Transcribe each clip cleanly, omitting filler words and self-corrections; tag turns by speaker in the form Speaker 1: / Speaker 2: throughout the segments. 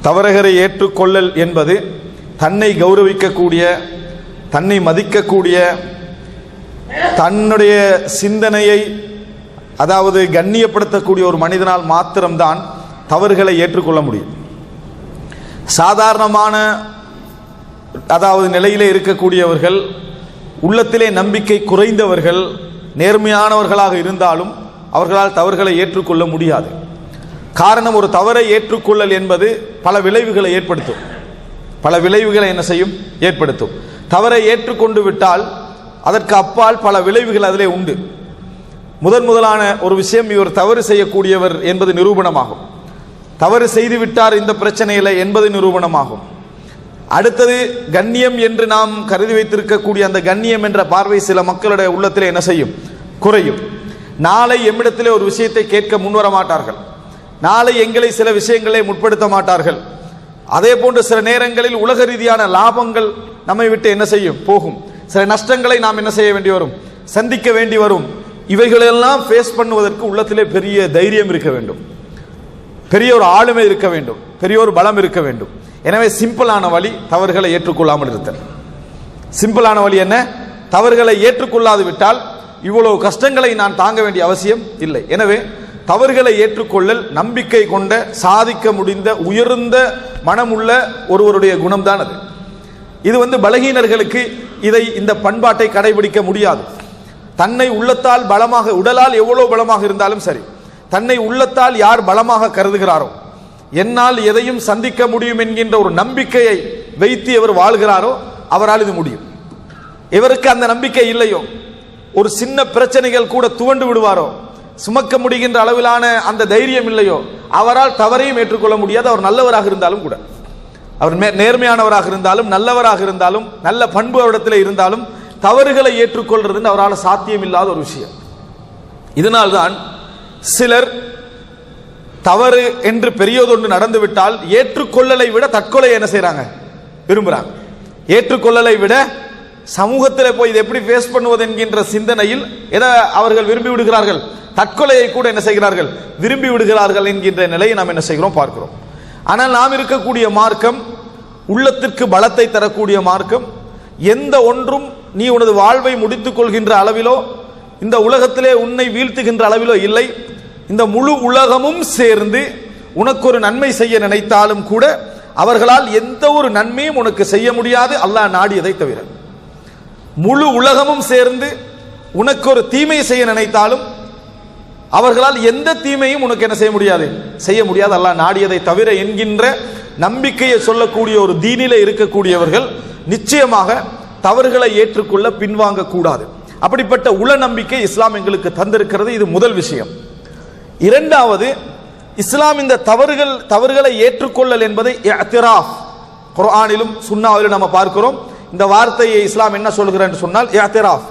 Speaker 1: தவறுகளை ஏற்றுக்கொள்ளல் என்பது தன்னை கௌரவிக்கக்கூடிய, தன்னை மதிக்கக்கூடிய, தன்னுடைய சிந்தனையை அதாவது கண்ணியப்படுத்தக்கூடிய ஒரு மனிதனால் மாத்திரம்தான் தவறுகளை ஏற்றுக்கொள்ள முடியும். சாதாரணமான அதாவது நிலையிலே இருக்கக்கூடியவர்கள், உள்ளத்திலே நம்பிக்கை குறைந்தவர்கள், நேர்மையானவர்களாக இருந்தாலும் அவர்களால் தவறுகளை ஏற்றுக்கொள்ள முடியாது. காரணம், ஒரு தவறை ஏற்றுக்கொள்ளல் என்பது பல விளைவுகளை ஏற்படுத்தும். பல விளைவுகளை என்ன செய்யும்? ஏற்படுத்தும். தவறை ஏற்றுக்கொண்டு விட்டால் அதற்கு அப்பால் பல விளைவுகள் அதிலே உண்டு. முதலான ஒரு விஷயம், இவர் தவறு செய்யக்கூடியவர் என்பது நிரூபணமாகும். தவறு செய்து விட்டார் இந்த பிரச்சனையில என்பது நிரூபணமாகும். அடுத்தது, கண்ணியம் என்று நாம் கருதி வைத்திருக்கக்கூடிய அந்த கண்ணியம் என்ற பார்வை சில மக்களுடைய உள்ளத்திலே என்ன செய்யும்? குறையும். நாளை எம்மிடத்திலே ஒரு விஷயத்தை கேட்க முன்வர மாட்டார்கள். நாளை எங்களை சில விஷயங்களை முற்படுத்த மாட்டார்கள். அதே போன்று சில நேரங்களில் உலக ரீதியான லாபங்கள் நம்மை விட்டு என்ன செய்யும்? போகும். சில நஷ்டங்களை நாம் என்ன செய்ய வேண்டி வரும்? சந்திக்க வேண்டி வரும். இவைகளெல்லாம் ஃபேஸ் பண்ணுவதற்கு உள்ளத்திலே பெரிய தைரியம் இருக்க வேண்டும், பெரிய ஒரு ஆளுமை இருக்க வேண்டும், பெரிய ஒரு பலம் இருக்க வேண்டும். எனவே சிம்பிளான வழி தவறுகளை ஏற்றுக்கொள்ளாமல் இருத்தல். சிம்பிளான வழி என்ன? தவறுகளை ஏற்றுக்கொள்ளாது விட்டால் இவ்வளவு கஷ்டங்களை நான் தாங்க வேண்டிய அவசியம் இல்லை. எனவே தவறுகளை ஏற்றுக்கொள்ளல் நம்பிக்கை கொண்ட, சாதிக்க முடிந்த, உயர்ந்த மனமுள்ள ஒருவருடைய குணம்தான் அது. இது பலகீனர்களுக்கு இந்த பண்பாட்டை கடைபிடிக்க முடியாது. தன்னை உள்ளத்தால் பலமாக, உடலால் எவ்வளவு பலமாக இருந்தாலும் சரி, தன்னை உள்ளத்தால் யார் பலமாக கருதுகிறாரோ, என்னால் எதையும் சந்திக்க முடியும் என்கின்ற ஒரு நம்பிக்கையை வைத்து எவர் வாழ்கிறாரோ அவரால் இது முடியும். இவருக்கு அந்த நம்பிக்கை இல்லையோ, ஒரு சின்ன பிரச்சனைகள் கூட துவண்டு விடுவாரோ, சுமக்க முடிகின்ற அளவிலான அந்த தைரியம் இல்லையோ, அவரால் தவறையும் ஏற்றுக்கொள்ள முடியாது. அவர் நல்லவராக இருந்தாலும் கூட, அவர் நேர்மையானவராக இருந்தாலும், நல்லவராக இருந்தாலும், நல்ல பண்பு அவரிடத்தில் இருந்தாலும், தவறுகளை ஏற்றுக்கொள்றது அவரால் சாத்தியம் இல்லாத ஒரு விஷயம். இதனால்தான் சிலர் தவறு என்று பெரியதொன்று நடந்துவிட்டால் ஏற்றுக்கொள்ளலை விட தற்கொலை என்ன செய்யறாங்க? விரும்புறாங்க. ஏற்றுக்கொள்ளலை விட சமூகத்தில் போய் இதை எப்படி ஃபேஸ் பண்ணுவது என்கின்ற சிந்தனையில் எதை அவர்கள் விரும்பி விடுகிறார்கள்? தற்கொலையை கூட என்ன செய்கிறார்கள்? விரும்பி விடுகிறார்கள் என்கின்ற நிலையை நாம் என்ன செய்கிறோம்? பார்க்கிறோம். ஆனால் நாம் இருக்கக்கூடிய மார்க்கம் உள்ளத்திற்கு பலத்தை தரக்கூடிய மார்க்கம். எந்த ஒன்றும் நீ உனது வாழ்வை முடித்துக் கொள்கின்ற அளவிலோ, இந்த உலகத்திலே உன்னை வீழ்த்துகின்ற அளவிலோ இல்லை. இந்த முழு உலகமும் சேர்ந்து உனக்கு ஒரு நன்மை செய்ய நினைத்தாலும் கூட அவர்களால் எந்த ஒரு நன்மையும் உனக்கு செய்ய முடியாது, அல்லாஹ் நாடியதை தவிர. முழு உலகமும் சேர்ந்து உனக்கு ஒரு தீமை செய்ய நினைத்தாலும் அவர்களால் எந்த தீமையும் உனக்கு என்ன செய்ய முடியாது? செய்ய முடியாது, அல்லாஹ் நாடியதை தவிர என்கின்ற நம்பிக்கையை சொல்லக்கூடிய ஒரு தீனிலே இருக்கக்கூடியவர்கள் நிச்சயமாக தவறுகளை ஏற்றுக்கொள்ள பின்வாங்க கூடாது. அப்படிப்பட்ட உள நம்பிக்கை இஸ்லாம் எங்களுக்கு தந்திருக்கிறது. இது முதல் விஷயம். இரண்டாவது, இஸ்லாம் இந்த தவறுகளை ஏற்றுக்கொள்ளல் என்பதை இஅ்திராஃப், குர்ஆனிலும் சுன்னாவிலும் நம்ம பார்க்கிறோம். இந்த வார்த்தையை இஸ்லாம் என்ன சொல்கிறது என்று சொன்னால் இஅ்திராஃப்.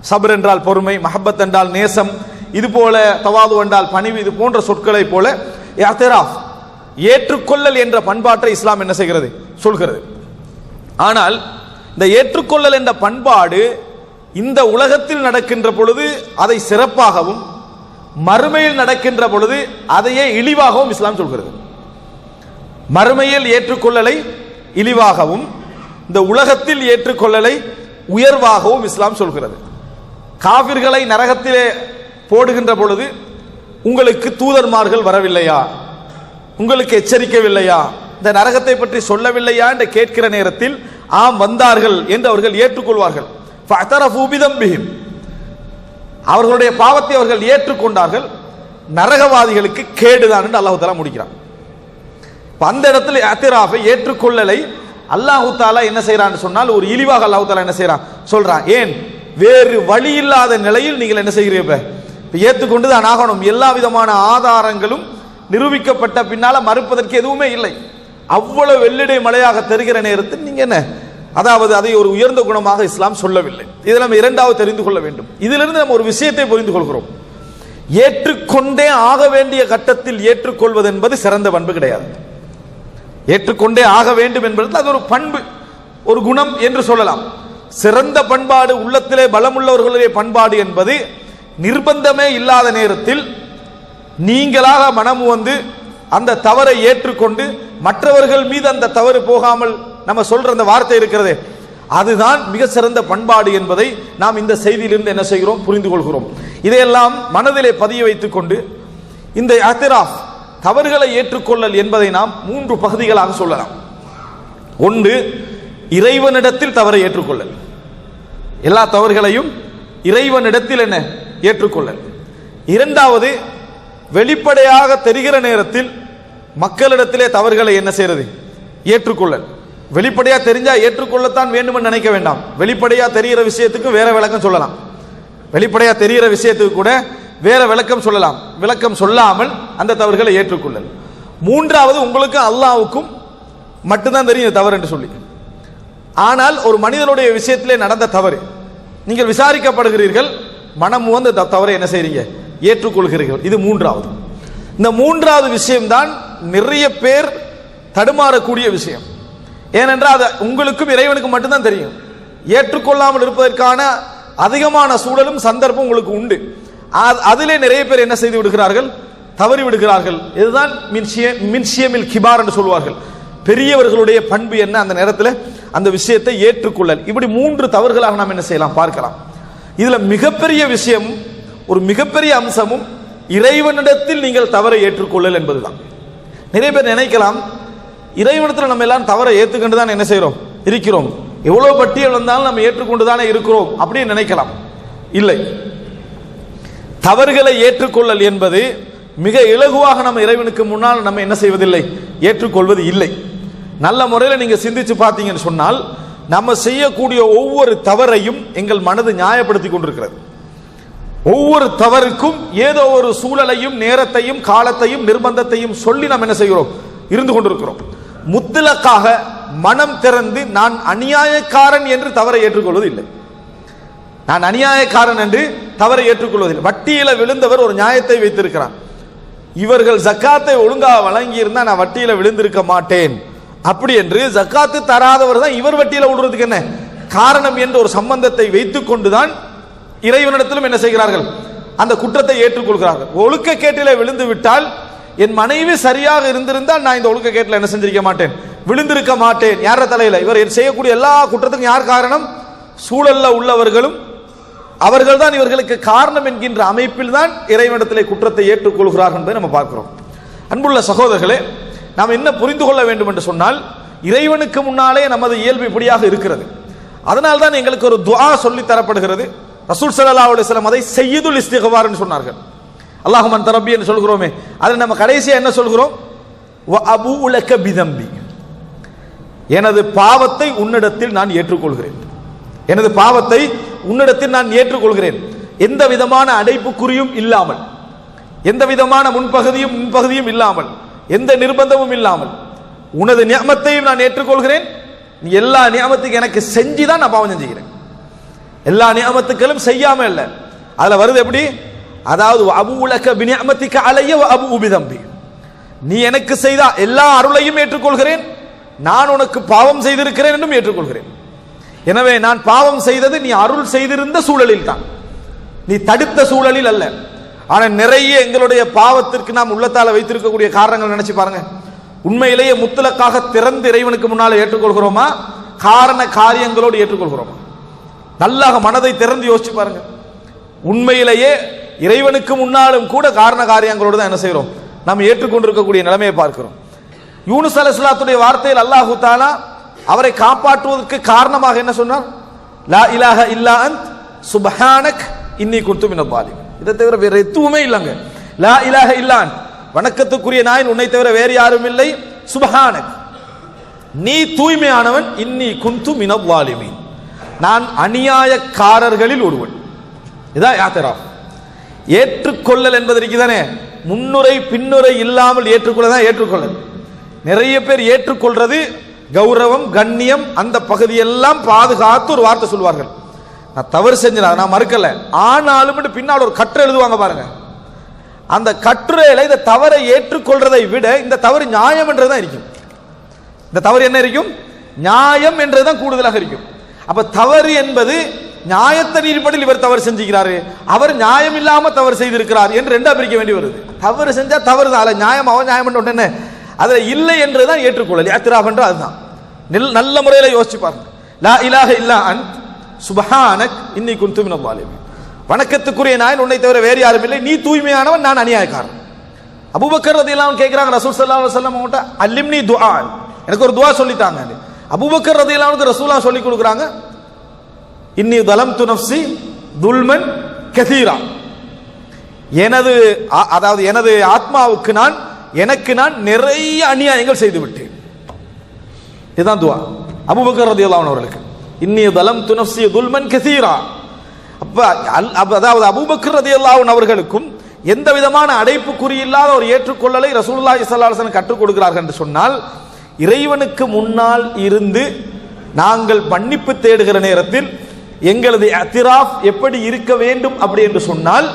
Speaker 1: சப்ர் என்றால் பொறுமை, மஹப்பத் என்றால் நேசம், இது போல தவாது என்றால் பணிவு, இது போன்ற சொற்களை போல இஅ்திராஃப், ஏற்றுக்கொள்ளல் என்ற பண்பாட்டை இஸ்லாம் என்ன செய்கிறது? சொல்கிறது. ஆனால் இந்த ஏற்றுக்கொள்ளல் என்ற பண்பாடு இந்த உலகத்தில் நடக்கின்ற பொழுது அதை சிறப்பாகவும், மறுமையில் நடக்கின்ற பொழுது அதையே இழிவாகவும் இஸ்லாம் சொல்கிறது. மறுமையில் ஏற்றுக்கொள்ளலை இழிவாகவும், இந்த உலகத்தில் ஏற்றுக்கொள்ளலை உயர்வாகவும் இஸ்லாம் சொல்கிறது. காபிர்களை நரகத்திலே போடுகின்ற பொழுது உங்களுக்கு தூதர்மார்கள் வரவில்லையா, உங்களுக்கு எச்சரிக்கவில்லையா, இந்த நரகத்தை பற்றி சொல்லவில்லையா என்று கேட்கிற நேரத்தில் ஆம் வந்தார்கள் என்று அவர்கள் ஏற்றுக்கொள்வார்கள். அவர்களுடைய பாவத்தை அவர்கள் ஏற்றுக்கொண்டார்கள். நரகவாதிகளுக்கு கேடுதான் என்று அல்லாஹு தாலா முடிக்கிறான். அந்த இடத்துல இஅ்திராஃபை, ஏற்றுக்கொள்ளலை அல்லாஹு தாலா என்ன செய்யறான்னு சொன்னால் ஒரு இழிவாக அல்லாஹு தாலா என்ன செய்யறான்? சொல்றான். ஏன்? வேறு வழி இல்லாத நிலையில் நீங்கள் என்ன செய்கிறீங்க? ஏற்றுக்கொண்டு தான் ஆகணும். எல்லா விதமான ஆதாரங்களும் நிரூபிக்கப்பட்ட பின்னால மறுப்பதற்கு எதுவுமே இல்லை. அவ்வளவு வெள்ளிடை மலையாக தருகிற நேரத்தில் நீங்க என்ன, அதாவது அதை ஒரு உயர்ந்த குணமாக இஸ்லாம் சொல்லவில்லை. இதில் நம்ம இரண்டாவது தெரிந்து கொள்ள வேண்டும். இதிலிருந்து நம்ம ஒரு விஷயத்தை புரிந்து கொள்கிறோம். ஏற்றுக்கொண்டே ஆக வேண்டிய கட்டத்தில் ஏற்றுக்கொள்வது என்பது சிறந்த பண்பு கிடையாது. ஏற்றுக்கொண்டே ஆக வேண்டும் என்பது அது ஒரு பண்பு, ஒரு குணம் என்று சொல்லலாம். சிறந்த பண்பாடு, உள்ளத்திலே பலமுள்ளவர்களுடைய பண்பாடு என்பது நிர்பந்தமே இல்லாத நேரத்தில் நீங்களாக மனம் வந்து அந்த தவறை ஏற்றுக்கொண்டு மற்றவர்கள் மீது அந்த தவறு போகாமல் நம்ம சொல்ற அந்த வார்த்தை இருக்கிறதே, அதுதான் மிக சிறந்த பண்பாடு என்பதை நாம் இந்த செய்தியிலிருந்து என்ன செய்கிறோம், புரிந்து கொள்கிறோம். இதையெல்லாம் மனதிலே பதிய வைத்துக் கொண்டு இந்த இஅ்திராஃப், தவறுகளை ஏற்றுக்கொள்ளல் என்பதை நாம் 3 பகுதிகளாக சொல்லலாம். ஒன்று, இறைவனிடத்தில் தவறை ஏற்றுக்கொள்ளல். எல்லா தவறுகளையும் இறைவனிடத்தில் என்ன ஏற்றுக்கொள்ளல். இரண்டாவது, வெளிப்படையாக தெரிகிற நேரத்தில் மக்களிடத்திலே தவறுகளை என்ன செய்யறது, ஏற்றுக்கொள்ளல். வெளிப்படையா தெரிஞ்சா ஏற்றுக்கொள்ளத்தான் வேண்டும் நினைக்க வேண்டாம். வெளிப்படையா தெரிகிற விஷயத்துக்கு வேற விளக்கம் சொல்லலாம். வெளிப்படையா தெரிகிற விஷயத்துக்கு கூட வேற விளக்கம் சொல்லலாம். விளக்கம் சொல்லாமல் அந்த தவறுகளை ஏற்றுக்கொள்ளல். மூன்றாவது, உங்களுக்கு அல்லாஹ்வுக்கும் மட்டும்தான் தெரியும் தவறு என்று சொல்லி, ஆனால் ஒரு மனிதனுடைய விஷயத்திலே நடந்த தவறு நீங்கள் விசாரிக்கப்படுகிறீர்கள், மனம் வந்து தவறை என்ன செய்றீங்க, ஏற்றுக்கொள்கிறீர்கள். இது மூன்றாவது. இந்த மூன்றாவது விஷயம்தான் நிறைய பேர் தடுமாறக்கூடிய விஷயம். ஏனென்றால் அது உங்களுக்கும் இறைவனுக்கும் மட்டும்தான் தெரியும். ஏற்றுக்கொள்ளாமல் இருப்பதற்கான அதிகமான சூழலும் சந்தர்ப்பம் உங்களுக்கு உண்டு. அதிலே நிறைய பேர் என்ன செய்து விடுகிறார்கள், தவறி விடுகிறார்கள். இதுதான் மின்ஷியமில் கிபார் என்று சொல்வார்கள். பெரியவர்களுடைய பண்பு என்ன, அந்த நேரத்தில் அந்த விஷயத்தை ஏற்றுக்கொள்ளல். இப்படி 3 தவறுகளாக நாம் என்ன செய்யலாம், பார்க்கலாம். இதுல மிகப்பெரிய விஷயம், ஒரு மிகப்பெரிய அம்சமும் இறைவனிடத்தில் நீங்கள் தவறை ஏற்றுக்கொள்ளல் என்பதுதான். நிறைய பேர் நினைக்கலாம், இறைவனிடத்தில் நம்ம எல்லாம் தவறை ஏற்றுக்கொண்டு தான் என்ன செய்யறோம் இருக்கிறோம், எவ்வளவு பட்டியல் வந்தாலும் நம்ம ஏற்றுக்கொண்டு தானே இருக்கிறோம் அப்படின்னு நினைக்கலாம். இல்லை, தவறுகளை ஏற்றுக்கொள்ளல் என்பது மிக இலகுவாக நம்ம இறைவனுக்கு முன்னால் நம்ம என்ன செய்வதில்லை, ஏற்றுக்கொள்வது இல்லை. நல்ல முறையில் நீங்க சிந்திச்சு பார்த்தீங்கன்னு சொன்னால், நம்ம செய்யக்கூடிய ஒவ்வொரு தவறையும் எங்கள் மனது நியாயப்படுத்தி கொண்டிருக்கிறது. ஒவ்வொரு தவறுக்கும் ஏதோ ஒரு சூழலையும் நேரத்தையும் காலத்தையும் நிர்பந்தத்தையும் சொல்லி நாம் என்ன செய்கிறோம், இருந்து கொண்டிருக்கிறோம். முத்தலக்காக மனம் திறந்து நான் அநியாயக்காரன் என்று தவறை ஏற்றுக்கொள்வது இல்லை. நான் அநியாயக்காரன் என்று தவறை ஏற்றுக்கொள்வதில்லை. வட்டியில விழுந்தவர் ஒரு நியாயத்தை வைத்திருக்கிறார். இவர்கள் ஜக்காத்தை ஒழுங்காக வழங்கி இருந்தா நான் வட்டியில விழுந்திருக்க மாட்டேன் அப்படி என்று ஜக்காத்து தராதவர் தான் இவர் வட்டியில விடுறதுக்கு என்ன காரணம் என்ற ஒரு சம்பந்தத்தை வைத்துக் கொண்டுதான் இறைவனிடத்திலும் என்ன செய்கிறார்கள், அந்த குற்றத்தை ஏற்றுக்கொள்கிறார்கள். ஒழுக்க கேட்டில விழுந்து விட்டால், என் மனைவி சரியாக இருந்திருந்தால் நான் இந்த ஒழுக்க கேட்டில என்ன செஞ்சிருக்க மாட்டேன், விழுந்திருக்க மாட்டேன். யார தலையில? இவர் செய்யக்கூடிய எல்லா குற்றத்துக்கும் யார் காரணம்? சூழல்ல உள்ளவர்களும் அவர்கள் தான் இவர்களுக்கு காரணம் என்கின்ற அமைப்பில் தான் இறைவனிடத்திலே குற்றத்தை ஏற்றுக்கொள்கிறார்கள் என்பதை நம்ம பார்க்கிறோம். அன்புள்ள சகோதரர்களே, நாம் என்ன புரிந்து கொள்ள வேண்டும் என்று சொன்னால், இறைவனுக்கு முன்னாலே நமது இயல்பு இப்படியாக இருக்கிறது. அதனால் தான் எங்களுக்கு ஒரு துஆ சொல்லி தரப்படுகிறது. ரசூல் ஸல்லல்லாஹு அலைஹி வஸல்லம் அதை சய்யிதுல் இஸ்திக்ஃபார் என்று சொன்னார்கள். அல்லாஹும்ம அன்த ரப்பி என்று சொல்கிறோமே, அதில் நம்ம கடைசியா என்ன சொல்கிறோம், வ அபூஉ லக பிதம்பி, எனது பாவத்தை உன்னிடத்தில் நான் ஏற்றுக்கொள்கிறேன். எனது பாவத்தை உன்னிடத்தில் நான் ஏற்றுக்கொள்கிறேன். எந்த விதமான அடைப்புக்குறியும் இல்லாமல், எந்த விதமான முன்பகுதியும் இல்லாமல், எந்த நிர்பந்தமும் இல்லாமல் உனது நியமத்தையும் நான் ஏற்றுக்கொள்கிறேன். நீ எல்லா நியமத்துக்கு எனக்கு செஞ்சுதான் நான் பாவம் செஞ்சுக்கிறேன். எல்லா நியமத்துக்களும் செய்யாம இல்ல. அதுல வருது எப்படி, அதாவது அபூலக பினிஅமதிக அலைய வ அபூ பிதம்பி, நீ எனக்கு செய்த எல்லா அருளையும் ஏற்றுக்கொள்கிறேன், நான் உனக்கு பாவம் செய்திருக்கிறேன் என்றும் ஏற்றுக்கொள்கிறேன். எனவே நான் பாவம் செய்தது நீ அருள் செய்திருந்த சூழலில் தான், நீ தடுத்த சூழலில் அல்ல. ஆனா நிறைய எங்களுடைய பாவத்திற்கு நாம் உள்ளத்தால வைத்திருக்கக்கூடிய காரணங்கள் நினைச்சு பாருங்க. உண்மையிலேயே முத்தலக்காக திறந்து இறைவனுக்கு முன்னால ஏற்றுக்கொள்கிறோமா, காரண காரியங்களோடு ஏற்றுக்கொள்கிறோமா? நல்லாக மனதை திறந்து யோசிச்சு பாருங்க. உண்மையிலேயே இறைவனுக்கு முன்னாலும் கூட காரண காரியங்களோடு தான் என்ன செய்கிறோம், நாம் ஏற்றுக்கொண்டிருக்கக்கூடிய நிலைமையை பார்க்கிறோம். யூனுஸ் அலைஹிஸ்ஸலாத்துடைய வார்த்தையில் அல்லாஹு தஆலா அவரை காப்பாற்றுவதற்கு காரணமாக என்ன சொன்னார், லா இலாஹ இல்லா அன்த் சுப்ஹானக் இன்னி குன்து மினல் ஸாலிமீன். இதை தவிர வேற எதுவுமே இல்லைங்க. லா இலாஹ இல்லா அன்த், வணக்கத்துக்குரிய நாயன் உன்னை தவிர வேறு யாரும் இல்லை, சுப்ஹானக் நீ தூய்மையானவன், இன்னி குன்து மினல் ஸாலிமீன் நான் அநியாயக்காரர்களில் ஒருவன். இதான் இஅ்திராஃப். ஏற்றுக்கொள்ளல் என்பதற்கு தானே முன்னுரை பின்னுரை இல்லாமல் ஏற்றுக்கொள்ளதான் ஏற்றுக்கொள்ளல். நிறைய பேர் ஏற்றுக்கொள்றது கௌரவம் கண்ணியம் அந்த பகுதியெல்லாம் பாதுகாத்து ஒரு வார்த்தை சொல்வார்கள், நான் தவறு செஞ்சேன் நான் மறுக்கல, ஆனாலும் பின்னால் ஒரு கட்டுரை எழுதுவாங்க பாருங்க. அந்த கட்டுரையில இந்த தவறை ஏற்றுக்கொள்றதை விட இந்த தவறு நியாயம் என்றுதான் இருக்கும். இந்த தவறு என்ன இருக்கும், நியாயம் என்றுதான் கூடுதலாக இருக்கும். அப்ப தவறு என்பது நியாயத்தின் அடிப்படையில் இவர் தவறு செஞ்சுக்கிறாரு, அவர் நியாயம் இல்லாம தவறு செய்திருக்கிறார் என்று ரெண்டா பிரிக்க வேண்டி வருது. தவறு செஞ்சா தவறு தான், நியாயம் அவன் நியாயம் என்ன அதுல இல்லை என்றுதான் ஏற்றுக்கொள்ளல். இஅ்திராஃப் என்றால் அதுதான். நல்ல முறையில் யோசிச்சு பாருங்க. லா இலாஹ இல்லா அன்த் சுப்ஹானக் இன்னி குன்து மினல் ஸாலிமீன். வணக்கத்துக்குரிய நான் உன்னை தவிர வேறு யாரும் இல்லை, நீ தூய்மையானவன், நான் அநியாயக்காரன். அபூபக்கர் ரலியல்லாஹு அன்ஹு கேக்குறாங்க ரசூல் ஸல்லல்லாஹு அலைஹி வஸல்லம் கிட்ட, அல்லிம்னி துஆ, எனக்கு ஒரு துஆ சொல்லி தாங்க. அபூபக்கர் ரலியல்லாஹு அன்ஹு ரசூலுல்லாஹ் சொல்லி கொடுக்குறாங்க, இன்னி ஸலம்து நஃப்ஸி துல்மன் கஸீரா, எனது ஆத்மாவுக்கு எனக்கு நான் நிறைய அநியாயங்கள் செய்து விட்டேன். இதுதான் துஆ அபூபக்கர் ரலியல்லாஹு அன்ஹு அவர்களுக்கு. இன்னி ஸலம்து நஃப்ஸி துல்மன் கஸீரா. அதாவது அபூபக்கர் ரலியல்லாஹு அன்ஹு அவர்களுக்கும் எந்த விதமான அடைப்புக்குறி இல்லாத ஒரு ஏற்றுக்கொள்ளலை ரசூலுல்லாஹி ஸல்லல்லாஹு அலைஹி வஸல்லம் கற்றுக் கொடுக்கிறார்கள் என்று சொன்னால், இறைவனுக்கு முன்னால் இருந்து நாங்கள் மன்னிப்பு தேடுகிற நேரத்தில் எங்களது இஅ்திராஃப் எப்படி இருக்க வேண்டும் அப்படி என்று சொன்னால்,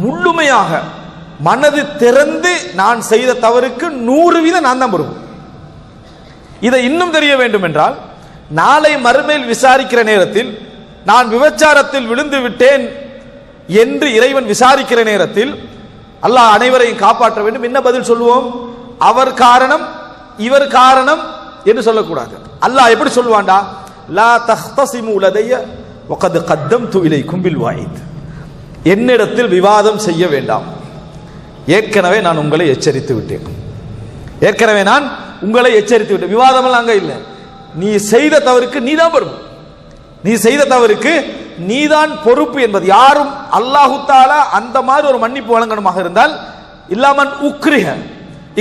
Speaker 1: முழுமையாக மனது திறந்து நான் செய்த தவறுக்கு 100% நான் தான் பொறுப்பு. இதை இன்னும் தெரிய வேண்டும் என்றால், நாளை மறுமையில் விசாரிக்கிற நேரத்தில் நான் விபச்சாரத்தில் விழுந்து விட்டேன் என்று இறைவன் விசாரிக்கிற நேரத்தில் அல்லாஹ் அனைவரையும் காப்பாற்ற வேண்டும். என்ன பதில் சொல்லுவோம்? அவர் காரணம் இவர் காரணம் என்று சொல்லக்கூடாது. அல்லாஹ் எப்படி சொல்லுவான்டா, லா தஹ்தஸிமு லதைய வகத் கத்தம்து இலைக்கும் பில் வஈத், என்னிடத்தில் விவாதம் செய்ய வேண்டாம், ஏற்கனவே நான் உங்களை எச்சரித்து விட்டேன். ஏற்கனவே நான் உங்களை எச்சரித்து விட்டேன். விவாதம் எல்லாம் அங்க இல்லை. நீ செய்த தவறுக்கு நீதான் பொறுப்பு, நீ செய்த தவறுக்கு நீதான் பொறுப்பு என்பது. யாரும் அல்லாஹு தஆலா அந்த மாதிரி ஒரு மன்னிப்பு வழங்கணுமாக இருந்தால், இல்லாமன் உக்ரிஹ,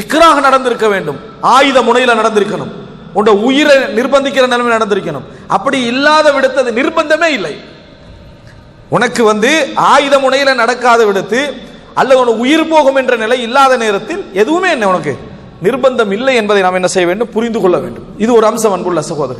Speaker 1: இக்ராஹ் நடந்திருக்க வேண்டும், ஆயுத முனையில நடந்திருக்கணும், உண்ட உயிரை நிர்பந்திக்கிற நிலைமை நடந்திருக்கணும். அப்படி இல்லாத விடத்து அது நிர்பந்தமே இல்லை. உனக்கு ஆயுத முனையில நடக்காத விடத்து அல்லது உனக்கு உயிர் போகும் என்ற நிலை இல்லாத நேரத்தில் எதுவுமே என்ன உனக்கு நிர்பந்தம் இல்லை என்பதை நாம் என்ன செய்ய வேண்டும், புரிந்து கொள்ள வேண்டும். இது ஒரு அம்சம் அன்புள்ள சகோதரர்களே.